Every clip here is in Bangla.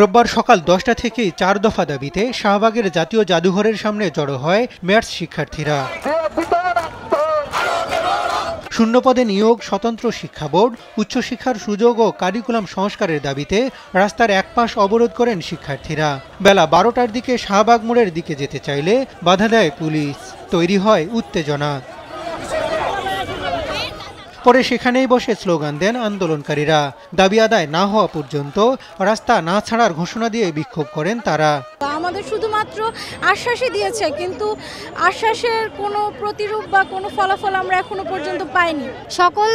রোববার সকাল 10টা থেকেই 4 দফা দাবিতে শাহবাগের জাতীয় জাদুঘরের সামনে জড়ো হয় মেয়ার্স শিক্ষার্থীরা। শূন্যপদে নিয়োগ, স্বতন্ত্র শিক্ষা বোর্ড, উচ্চশিক্ষার সুযোগ ও কারিকুলাম সংস্কারের দাবিতে রাস্তার একপাশ অবরোধ করেন শিক্ষার্থীরা। বেলা 12টার দিকে শাহবাগ মোড়ের দিকে যেতে চাইলে বাধা দেয় পুলিশ। তৈরি হয় উত্তেজনা। পরে সেখানেই বসে স্লোগান দেন আন্দোলনকারীরা। দাবি আদায় না হওয়া পর্যন্ত রাস্তা না ছাড়ার ঘোষণা দিয়ে বিক্ষোভ করেন তারা। আমাদের শুধুমাত্র আশ্বাসই দিয়েছে, কিন্তু আশ্বাসের কোনো প্রতিরূপ বা কোনো ফলাফল আমরা এখনো পর্যন্ত পাইনি। সকল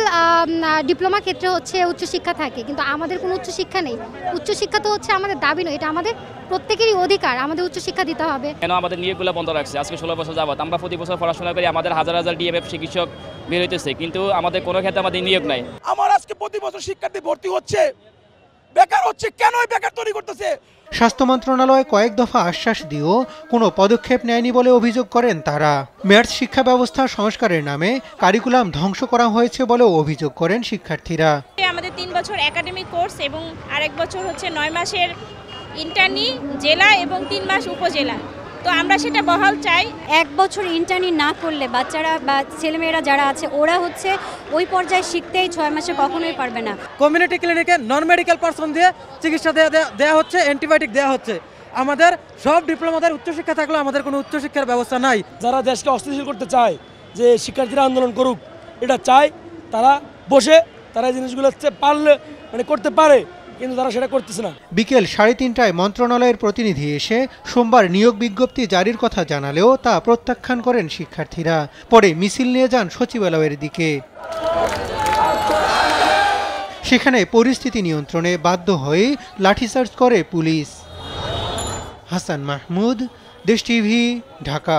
ডিপ্লোমা ক্ষেত্রে হচ্ছে উচ্চশিক্ষা থাকে, কিন্তু আমাদের কোনো উচ্চশিক্ষা নেই। উচ্চশিক্ষা তো হচ্ছে আমাদের দাবি নয়, এটা আমাদের প্রত্যেকেরই অধিকার। আমাদের উচ্চশিক্ষা দিতে হবে। কেন আমাদের নিয়োগগুলো বন্ধ রাখছে? আজকে 16 বছর যাবত আমরা প্রতি বছর পড়াশোনা করি, আমাদের হাজার হাজার ডিএমএফ চিকিৎসক বের হইতেছে, কিন্তু আমাদের কোনো ক্ষেত্রে আমাদের নিয়োগ নাই। আমার আজকে প্রতি বছর শিক্ষার্থী ভর্তি হচ্ছে, বেকার হচ্ছে, কেন বেকার তৈরি করতেছে? স্বাস্থ্য মন্ত্রণালয় কয়েক দফা আশ্বাস দিয়েও কোনো পদক্ষেপ নেয়নি বলে অভিযোগ করেন তারা। মেয়ার্স শিক্ষা ব্যবস্থা সংস্কারের নামে কারিকুলাম ধ্বংস করা হয়েছে বলেও অভিযোগ করেন শিক্ষার্থীরা। আমাদের 3 বছর একাডেমিক কোর্স এবং আরেক বছর হচ্ছে 9 মাসের ইন্টার্নি জেলা এবং 3 মাস উপজেলা, তো আমরা সেটা বহাল চাই। 1 বছর ইন্টার্নি না করলে বাচ্চারা বা ছেলেমেয়েরা যারা আছে ওরা হচ্ছে ওই পর্যায়ে শিখতেই 6 মাসে কখনোই পারবে না। কমিউনিটি ক্লিনিকে নন মেডিকেল পারসন দিয়ে চিকিৎসা দেওয়া হচ্ছে, অ্যান্টিবায়োটিক দেওয়া হচ্ছে। আমাদের সব ডিপ্লোমাদের উচ্চশিক্ষা থাকলেও আমাদের কোনো উচ্চশিক্ষার ব্যবস্থা নাই। যারা দেশকে অস্থিতিশীল করতে চায়, যে শিক্ষার্থীরা আন্দোলন করুক, এটা চায়, তারা বসে তারা এই জিনিসগুলো পারলে করতে পারে, কিন্তু তারা সেটা করতেছে না। বিকেল 3:30টায় মন্ত্রণালয়ের প্রতিনিধি এসে সোমবার নিয়োগ বিজ্ঞপ্তি জারির কথা জানালেও তা প্রত্যাখ্যান করেন শিক্ষার্থীরা। পরে মিছিল নিয়ে যান সচিবালয়ের দিকে। সেখানে পরিস্থিতি নিয়ন্ত্রণে বাধ্য হয়ে লাঠিচার্জ করে পুলিশ। হাসান মাহমুদ, দেশ টিভি, ঢাকা।